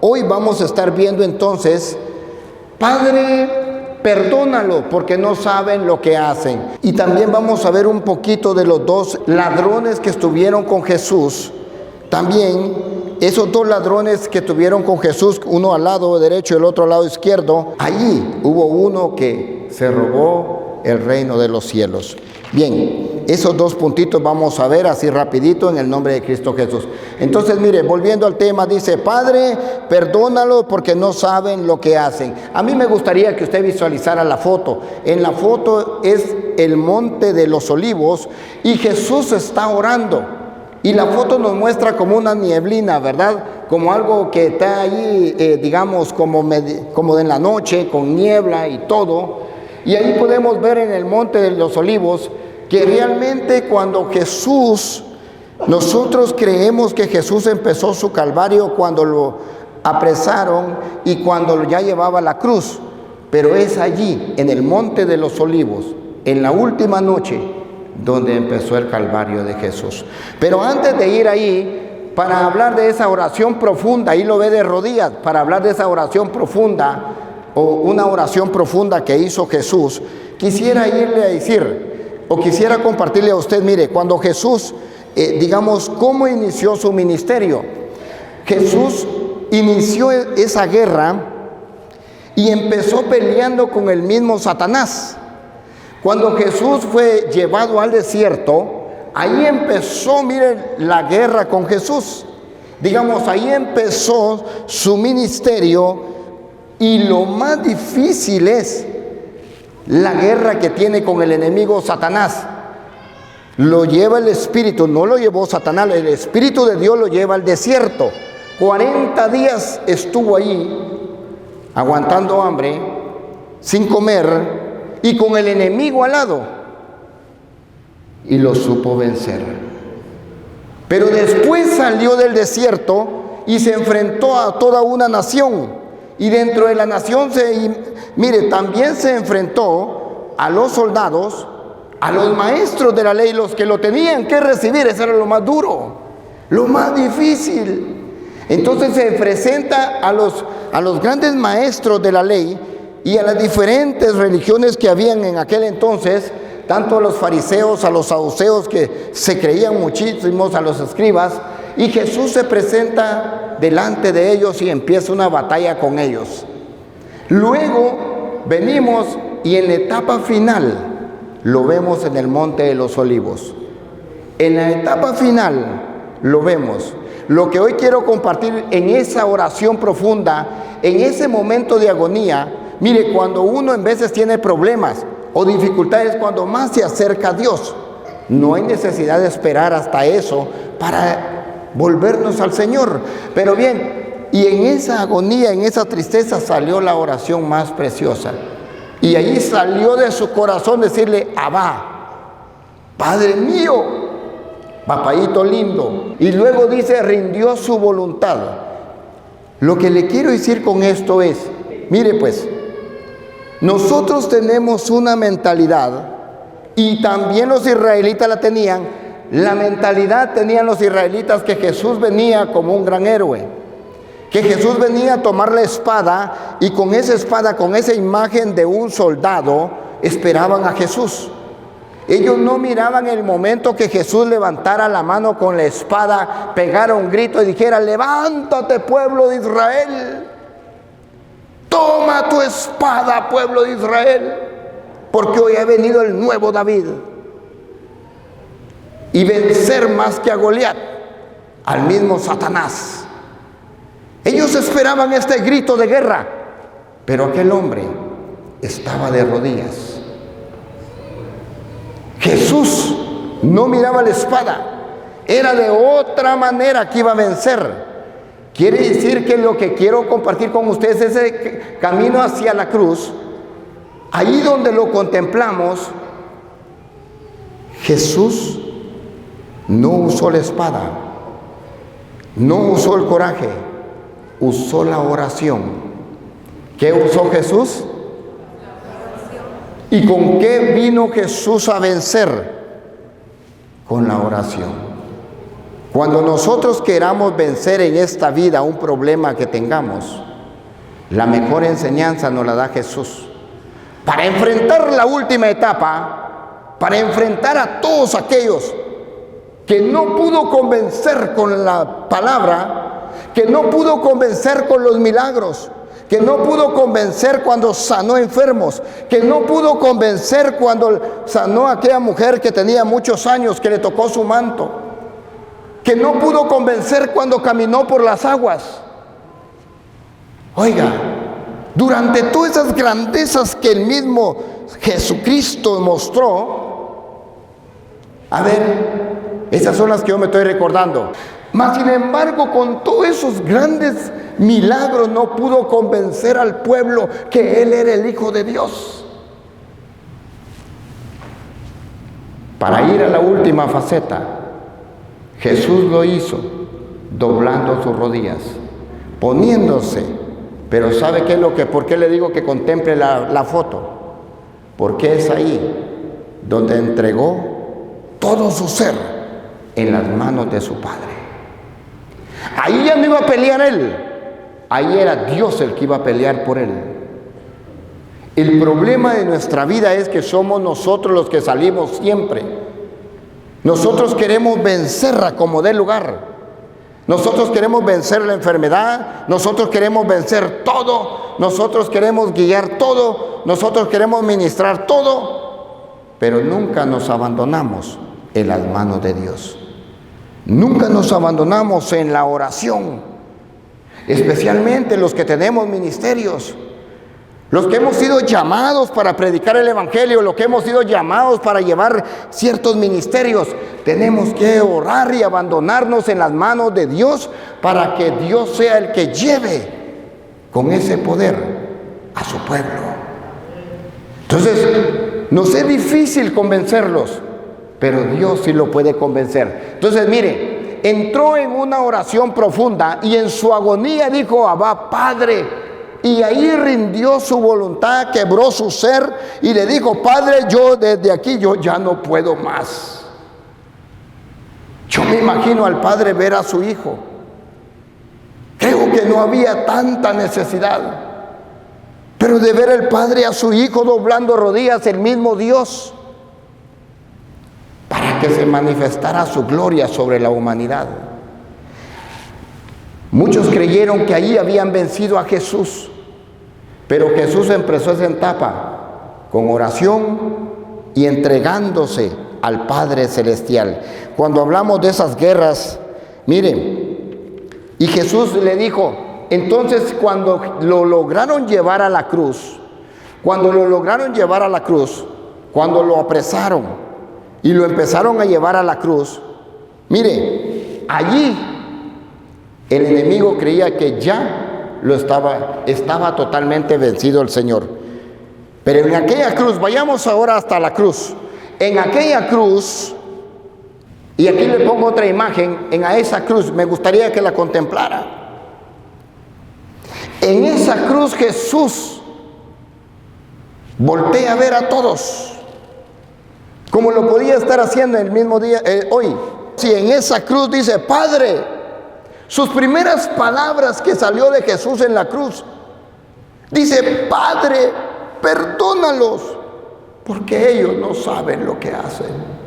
hoy vamos a estar viendo entonces, Padre, perdónalo porque no saben lo que hacen. Y también vamos a ver un poquito de los dos ladrones que estuvieron con Jesús. También esos dos ladrones que estuvieron con Jesús, uno al lado derecho y el otro al lado izquierdo, allí hubo uno que se robó el reino de los cielos. Bien, esos dos puntitos vamos a ver así rapidito en el nombre de Cristo Jesús. Entonces, mire, volviendo al tema, dice, Padre, perdónalo porque no saben lo que hacen. A mí me gustaría que usted visualizara la foto. En la foto es el monte de los olivos y Jesús está orando. Y la foto nos muestra como una nieblina, ¿verdad? Como algo que está ahí, digamos, como en la noche, con niebla y todo. Y ahí podemos ver en el monte de los olivos que realmente cuando Jesús, nosotros creemos que Jesús empezó su calvario cuando lo apresaron y cuando ya llevaba la cruz. Pero es allí, en el monte de los olivos, en la última noche, donde empezó el calvario de Jesús. Pero antes de ir ahí, para hablar de esa oración profunda, ahí lo ve de rodillas, para hablar de esa oración profunda, o una oración profunda que hizo Jesús, quisiera irle a decir, o quisiera compartirle a usted, mire, cuando Jesús, digamos, ¿cómo inició su ministerio? Jesús inició esa guerra y empezó peleando con el mismo Satanás. Cuando Jesús fue llevado al desierto, ahí empezó, miren, la guerra con Jesús. Digamos, ahí empezó su ministerio y lo más difícil es la guerra que tiene con el enemigo Satanás. Lo lleva el Espíritu, no lo llevó Satanás, el Espíritu de Dios lo lleva al desierto. 40 días estuvo ahí, aguantando hambre, sin comer, y con el enemigo al lado, y lo supo vencer. Pero después salió del desierto y se enfrentó a toda una nación, y dentro de la nación también se enfrentó a los soldados, a los maestros de la ley, los que lo tenían que recibir. Eso era lo más duro, lo más difícil. Entonces se presenta a los grandes maestros de la ley y a las diferentes religiones que habían en aquel entonces, tanto a los fariseos, a los saduceos, que se creían muchísimos, a los escribas, y Jesús se presenta delante de ellos y empieza una batalla con ellos. Luego venimos y en la etapa final lo vemos en el monte de los olivos. En la etapa final lo vemos. Lo que hoy quiero compartir en esa oración profunda, en ese momento de agonía, mire, cuando uno en veces tiene problemas o dificultades, cuando más se acerca a Dios, no hay necesidad de esperar hasta eso para volvernos al Señor. Pero bien, y en esa agonía, en esa tristeza salió la oración más preciosa. Y allí salió de su corazón decirle, Abba, Padre mío, papayito lindo. Y luego dice, rindió su voluntad. Lo que le quiero decir con esto es, mire pues, nosotros tenemos una mentalidad, y también los israelitas la tenían. La mentalidad tenían los israelitas que Jesús venía como un gran héroe, que Jesús venía a tomar la espada, y con esa espada, con esa imagen de un soldado, esperaban a Jesús. Ellos no miraban el momento que Jesús levantara la mano con la espada, pegara un grito y dijera, levántate, pueblo de Israel, toma tu espada, pueblo de Israel, porque hoy ha venido el nuevo David, y vencer más que a Goliat, al mismo Satanás. Ellos esperaban este grito de guerra, pero aquel hombre estaba de rodillas. Jesús no miraba la espada, era de otra manera que iba a vencer. Quiere decir que lo que quiero compartir con ustedes es ese camino hacia la cruz. Ahí donde lo contemplamos, Jesús no usó la espada, no usó el coraje, usó la oración. ¿Qué usó Jesús? ¿Y con qué vino Jesús a vencer? Con la oración. Cuando nosotros queramos vencer en esta vida un problema que tengamos, la mejor enseñanza nos la da Jesús. Para enfrentar la última etapa, para enfrentar a todos aquellos que no pudo convencer con la palabra, que no pudo convencer con los milagros, que no pudo convencer cuando sanó enfermos, que no pudo convencer cuando sanó a aquella mujer que tenía muchos años, que le tocó su manto, que no pudo convencer cuando caminó por las aguas. Oiga, durante todas esas grandezas que el mismo Jesucristo mostró, a ver, esas son las que yo me estoy recordando. Mas sin embargo, con todos esos grandes milagros no pudo convencer al pueblo que Él era el Hijo de Dios. Para ir a la última faceta, Jesús lo hizo doblando sus rodillas, poniéndose. Pero ¿sabe qué es lo que? ¿Por qué le digo que contemple la foto? Porque es ahí donde entregó todo su ser en las manos de su Padre. Ahí ya no iba a pelear Él, ahí era Dios el que iba a pelear por Él. El problema de nuestra vida es que somos nosotros los que salimos siempre. Nosotros queremos vencer a como dé lugar. Nosotros queremos vencer la enfermedad, nosotros queremos vencer todo, nosotros queremos guiar todo, nosotros queremos ministrar todo, pero nunca nos abandonamos en las manos de Dios. Nunca nos abandonamos en la oración, especialmente los que tenemos ministerios, los que hemos sido llamados para predicar el Evangelio, los que hemos sido llamados para llevar ciertos ministerios. Tenemos que orar y abandonarnos en las manos de Dios para que Dios sea el que lleve con ese poder a su pueblo. Entonces, nos es difícil convencerlos, pero Dios sí lo puede convencer. Entonces, mire, entró en una oración profunda y en su agonía dijo: Abba, Padre. Y ahí rindió su voluntad, quebró su ser y le dijo: Padre, yo desde aquí yo ya no puedo más. Yo me imagino al Padre ver a su Hijo. Creo que no había tanta necesidad, pero de ver el Padre a su Hijo doblando rodillas, el mismo Dios, para que se manifestara su gloria sobre la humanidad. Muchos creyeron que allí habían vencido a Jesús, pero Jesús empezó esa etapa con oración y entregándose al Padre Celestial. Cuando hablamos de esas guerras, miren, y Jesús le dijo, entonces cuando lo lograron llevar a la cruz, cuando lo apresaron y lo empezaron a llevar a la cruz, mire, allí el enemigo creía que ya estaba totalmente vencido el Señor. Pero en aquella cruz, vayamos ahora hasta la cruz. En aquella cruz, y aquí le pongo otra imagen, en esa cruz, me gustaría que la contemplara. En esa cruz Jesús voltea a ver a todos, como lo podía estar haciendo el mismo día, hoy. Si en esa cruz dice: Padre, sus primeras palabras que salió de Jesús en la cruz, dice: Padre, perdónalos, porque ellos no saben lo que hacen.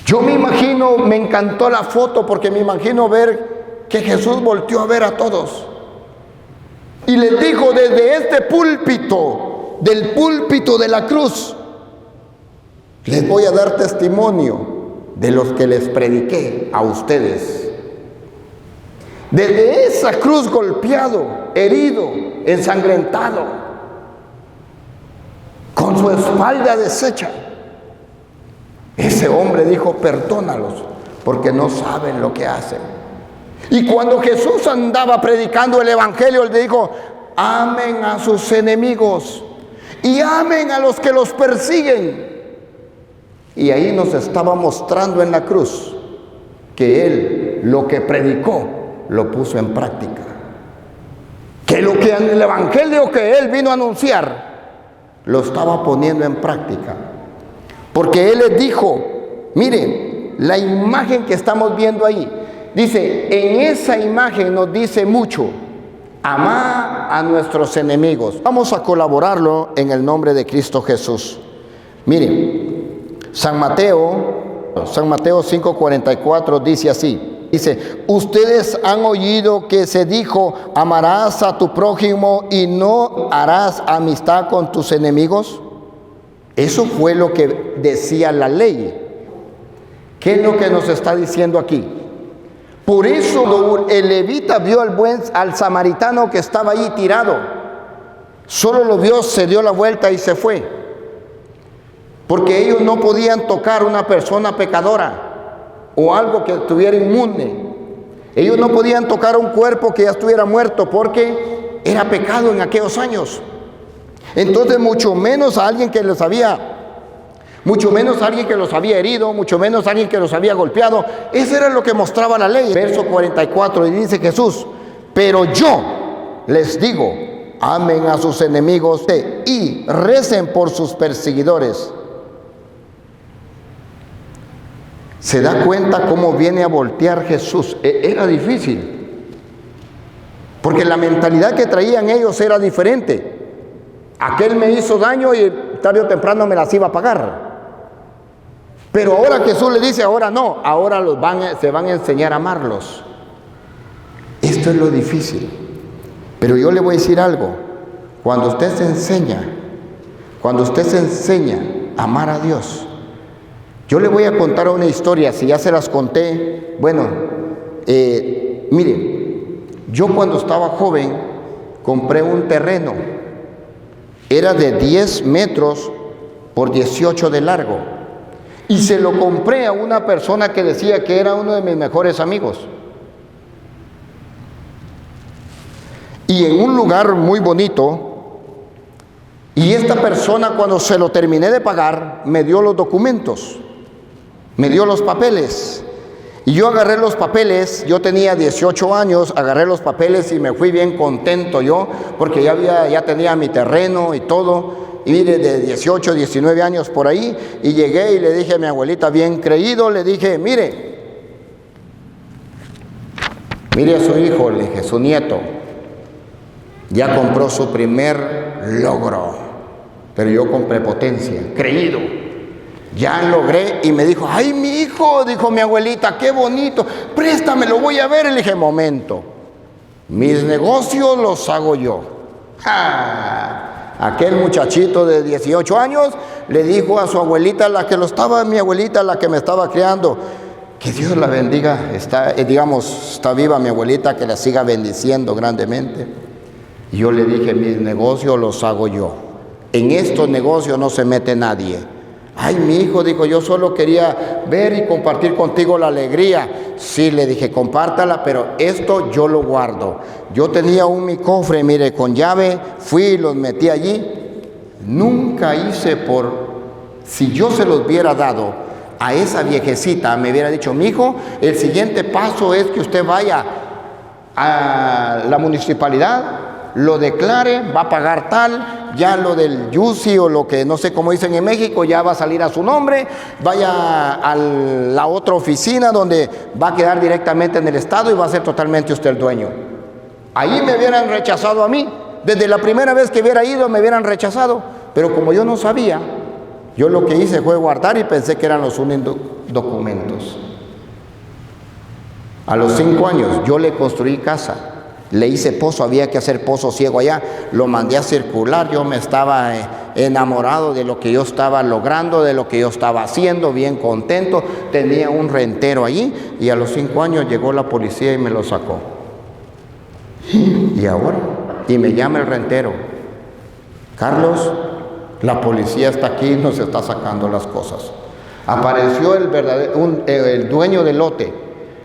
Yo me imagino, me encantó la foto, porque me imagino ver que Jesús volteó a ver a todos y les dijo desde este púlpito, del púlpito de la cruz: les voy a dar testimonio de los que les prediqué a ustedes. Desde esa cruz, golpeado, herido, ensangrentado, con su espalda deshecha, ese hombre dijo: perdónalos, porque no saben lo que hacen. Y cuando Jesús andaba predicando el Evangelio, él le dijo: amen a sus enemigos y amen a los que los persiguen. Y ahí nos estaba mostrando en la cruz que él lo que predicó lo puso en práctica, que lo que en el Evangelio que él vino a anunciar lo estaba poniendo en práctica, porque él les dijo: miren, la imagen que estamos viendo ahí. Dice, en esa imagen nos dice mucho. Amar a nuestros enemigos. Vamos a colaborarlo en el nombre de Cristo Jesús. Miren, San Mateo 5:44 dice así. Dice, ustedes han oído que se dijo, amarás a tu prójimo y no harás amistad con tus enemigos. Eso fue lo que decía la ley. ¿Qué es lo que nos está diciendo aquí? Por eso el levita vio al samaritano que estaba ahí tirado. Solo lo vio, se dio la vuelta y se fue. Porque ellos no podían tocar una persona pecadora o algo que estuviera inmune. Ellos no podían tocar un cuerpo que ya estuviera muerto porque era pecado en aquellos años. Entonces mucho menos a alguien que los había herido, mucho menos a alguien que los había golpeado. Eso era lo que mostraba la ley. Verso 44, y dice Jesús, pero yo les digo, amen a sus enemigos y recen por sus perseguidores. ¿Se da cuenta cómo viene a voltear Jesús? Era difícil, porque la mentalidad que traían ellos era diferente. Aquel me hizo daño y tarde o temprano me las iba a pagar. Pero ahora Jesús le dice, ahora no, ahora se van a enseñar a amarlos. Esto es lo difícil. Pero yo le voy a decir algo. Cuando usted se enseña a amar a Dios, yo le voy a contar una historia, si ya se las conté. Bueno, mire, yo cuando estaba joven compré un terreno. Era de 10 metros por 18 de largo. Y se lo compré a una persona que decía que era uno de mis mejores amigos. Y en un lugar muy bonito. Y esta persona, cuando se lo terminé de pagar, me dio los documentos. Me dio los papeles. Y yo agarré los papeles, yo tenía 18 años, agarré los papeles y me fui bien contento yo, porque ya tenía mi terreno y todo. Y mire, de 18, 19 años por ahí, y llegué y le dije a mi abuelita, bien creído, le dije, mire a su hijo, le dije, su nieto, ya compró su primer logro, pero yo con prepotencia, creído, ya logré, y me dijo, ay, mi hijo, dijo mi abuelita, qué bonito, préstamelo, voy a ver. Le dije, momento, mis negocios los hago yo. ¡Ja! Aquel muchachito de 18 años le dijo a su abuelita, mi abuelita, la que me estaba criando, que Dios la bendiga, está viva mi abuelita, que la siga bendiciendo grandemente. Y yo le dije, mis negocios los hago yo. En estos negocios no se mete nadie. Ay, mi hijo, dijo, yo solo quería ver y compartir contigo la alegría. Sí, le dije, compártala, pero esto yo lo guardo. Yo tenía mi cofre, mire, con llave, fui y los metí allí. Nunca hice si yo se los hubiera dado a esa viejecita, me hubiera dicho, mi hijo, el siguiente paso es que usted vaya a la municipalidad, lo declare, va a pagar tal, ya lo del YUSI o lo que no sé cómo dicen en México, ya va a salir a su nombre, vaya a la otra oficina donde va a quedar directamente en el Estado y va a ser totalmente usted el dueño. Ahí me hubieran rechazado a mí, desde la primera vez que hubiera ido me hubieran rechazado, pero como yo no sabía, yo lo que hice fue guardar y pensé que eran los únicos documentos. A los 5 años yo le construí casa. Le hice pozo, había que hacer pozo ciego allá, lo mandé a circular, yo me estaba enamorado de lo que yo estaba logrando, de lo que yo estaba haciendo, bien contento, tenía un rentero allí y a los 5 años llegó la policía y me lo sacó. ¿Y ahora? Y me llama el rentero, Carlos, la policía está aquí y nos está sacando las cosas. Apareció el dueño del lote.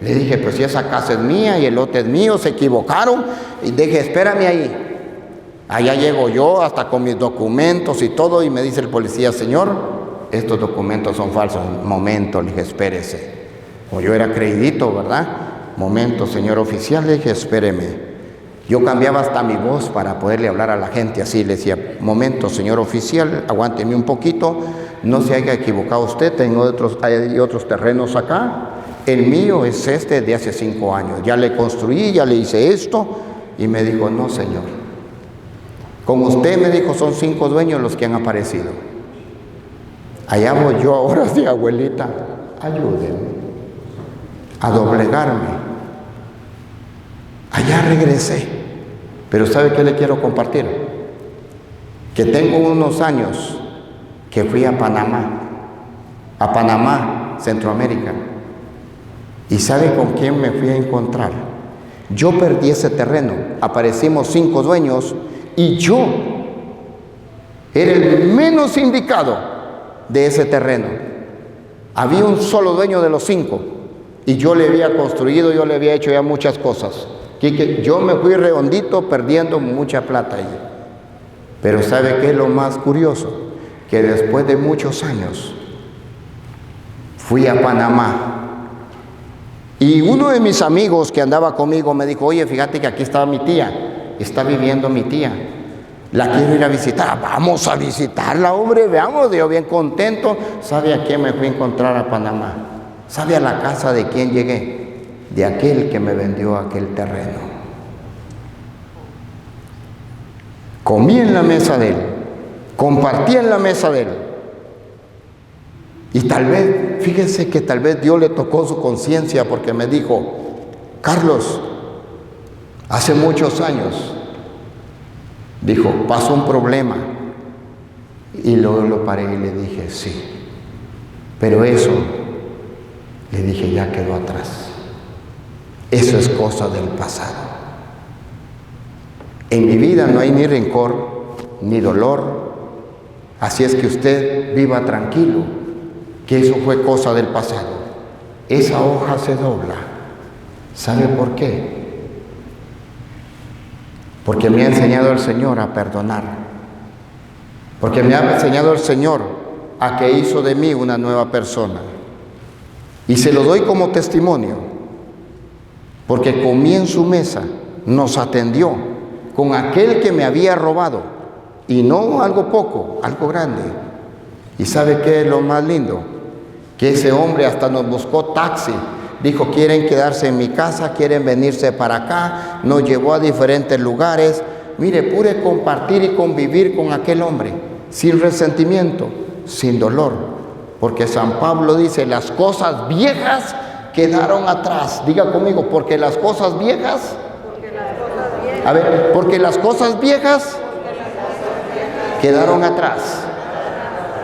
Le dije, pues si esa casa es mía y el lote es mío, se equivocaron. Y dije, espérame ahí. Allá llego yo, hasta con mis documentos y todo, y me dice el policía, señor, estos documentos son falsos. Momento, le dije, espérese. O yo era creidito, ¿verdad? Momento, señor oficial, le dije, espéreme. Yo cambiaba hasta mi voz para poderle hablar a la gente así. Le decía, momento, señor oficial, aguánteme un poquito. no se haya equivocado usted, hay otros terrenos acá. El mío es este de hace 5 años. Ya le construí, ya le hice esto. Y me dijo, no, señor. Con usted, me dijo, son 5 dueños los que han aparecido. Allá voy yo ahora, sí, abuelita, ayúdenme a doblegarme. Allá regresé. Pero ¿sabe qué le quiero compartir? Que tengo unos años que fui a Panamá, Centroamérica. ¿Y sabe con quién me fui a encontrar? Yo perdí ese terreno, aparecimos 5 dueños y yo era el menos indicado de ese terreno. Había un solo dueño de los 5 y yo le había construido, yo le había hecho ya muchas cosas. Yo me fui redondito perdiendo mucha plata ahí. Pero ¿sabe qué es lo más curioso? Que después de muchos años fui a Panamá. Y uno de mis amigos que andaba conmigo me dijo, oye, fíjate que aquí estaba mi tía, está viviendo mi tía, la quiero ir a visitar. Vamos a visitarla, hombre, veamos. Yo bien contento. ¿Sabe a quién me fui a encontrar a Panamá? ¿Sabe a la casa de quién llegué? De aquel que me vendió aquel terreno. Comí en la mesa de él, compartí en la mesa de él. Y tal vez, fíjense que tal vez Dios le tocó su conciencia porque me dijo, Carlos, hace muchos años, dijo, pasó un problema. Y luego lo paré y le dije, sí, pero eso, le dije, ya quedó atrás. Eso es cosa del pasado. En mi vida no hay ni rencor, ni dolor. Así es que usted viva tranquilo, que eso fue cosa del pasado. Esa hoja se dobla. ¿Sabe por qué? Porque me ha enseñado el Señor a perdonar. Porque me ha enseñado el Señor a que hizo de mí una nueva persona. Y se lo doy como testimonio. Porque comí en su mesa, nos atendió con aquel que me había robado. Y no algo poco, algo grande. ¿Y sabe qué es lo más lindo? Que ese hombre hasta nos buscó taxi. Dijo, quieren quedarse en mi casa, quieren venirse para acá. Nos llevó a diferentes lugares. Mire, pude compartir y convivir con aquel hombre sin resentimiento, sin dolor. Porque San Pablo dice, las cosas viejas quedaron atrás. Diga conmigo, porque las cosas viejas. A ver, porque las cosas viejas quedaron atrás.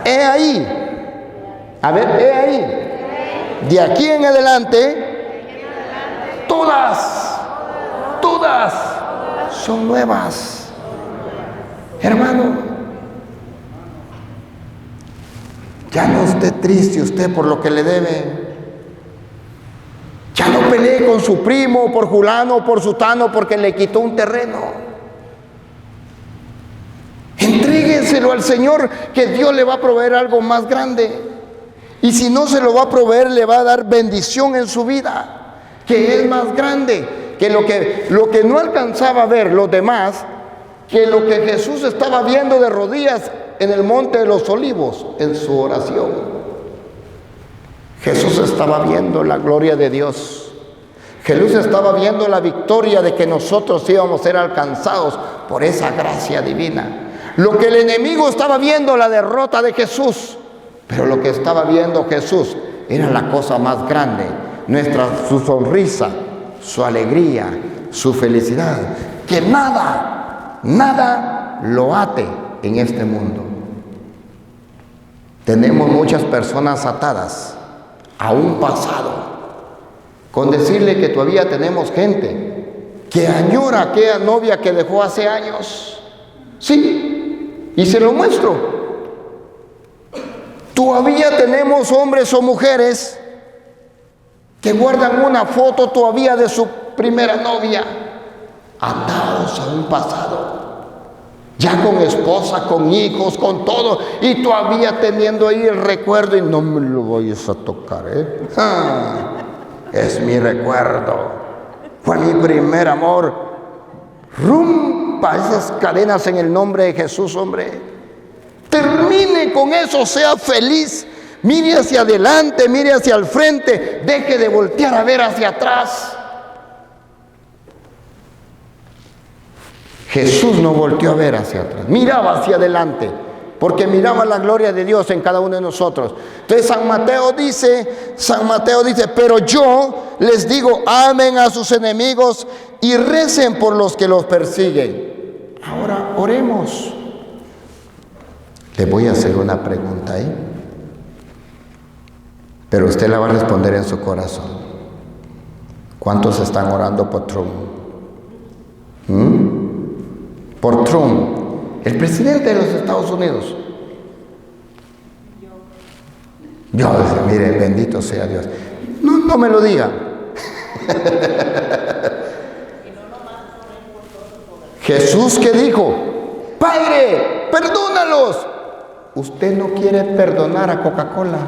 He ahí. A ver, he ahí. De aquí en adelante, todas son nuevas. Hermano, ya no esté triste usted por lo que le debe. Ya no pelee con su primo, por fulano, por sutano, porque le quitó un terreno. Entréguenselo al Señor, que Dios le va a proveer algo más grande. Y si no se lo va a proveer, le va a dar bendición en su vida, que es más grande que lo que no alcanzaba a ver los demás, que lo que Jesús estaba viendo de rodillas en el monte de los olivos, en su oración. Jesús estaba viendo la gloria de Dios. Jesús estaba viendo la victoria de que nosotros íbamos a ser alcanzados por esa gracia divina. Lo que el enemigo estaba viendo, la derrota de Jesús. Pero lo que estaba viendo Jesús era la cosa más grande, su sonrisa, su alegría, su felicidad, que nada lo ate en este mundo. Tenemos muchas personas atadas a un pasado, con decirle que todavía tenemos gente que añora aquella novia que dejó hace años. Sí, y se lo muestro. Todavía tenemos hombres o mujeres que guardan una foto todavía de su primera novia, atados a un pasado, ya con esposa, con hijos, con todo, y todavía teniendo ahí el recuerdo, y no me lo vayas a tocar, es mi recuerdo, fue mi primer amor. Rumpa esas cadenas en el nombre de Jesús, hombre. Termine con eso, sea feliz. Mire hacia adelante, mire hacia el frente, deje de voltear a ver hacia atrás. Jesús no volteó a ver hacia atrás, miraba hacia adelante, porque miraba la gloria de Dios en cada uno de nosotros. Entonces San Mateo dice, pero yo les digo, amen a sus enemigos y recen por los que los persiguen. Ahora oremos. Le voy a hacer una pregunta ahí, pero usted la va a responder en su corazón. ¿Cuántos están orando por Trump? Por Trump, el presidente de los Estados Unidos. Yo, mire, bendito sea Dios. No me lo diga. Jesús, ¿qué dijo? Padre, perdónalos. Usted no quiere perdonar a Coca-Cola.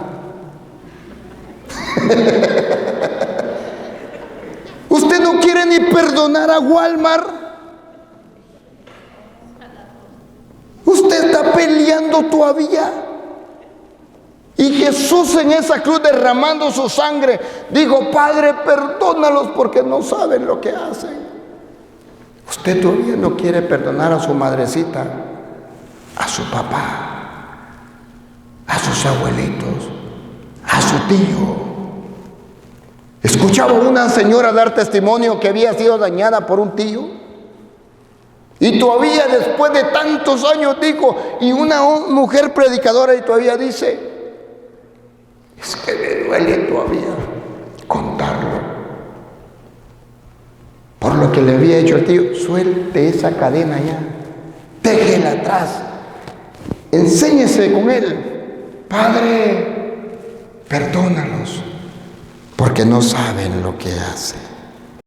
Usted no quiere ni perdonar a Walmart. Usted está peleando todavía. Y Jesús en esa cruz derramando su sangre dijo, Padre, perdónalos porque no saben lo que hacen. Usted todavía no quiere perdonar a su madrecita, a su papá, a sus abuelitos, a su tío. Escuchaba una señora dar testimonio que había sido dañada por un tío. Y todavía después de tantos años dijo, y una mujer predicadora y todavía dice, es que me duele todavía contarlo. Por lo que le había hecho el tío, suelte esa cadena ya, déjela atrás, enséñese con él. Padre, perdónalos, porque no saben lo que hacen.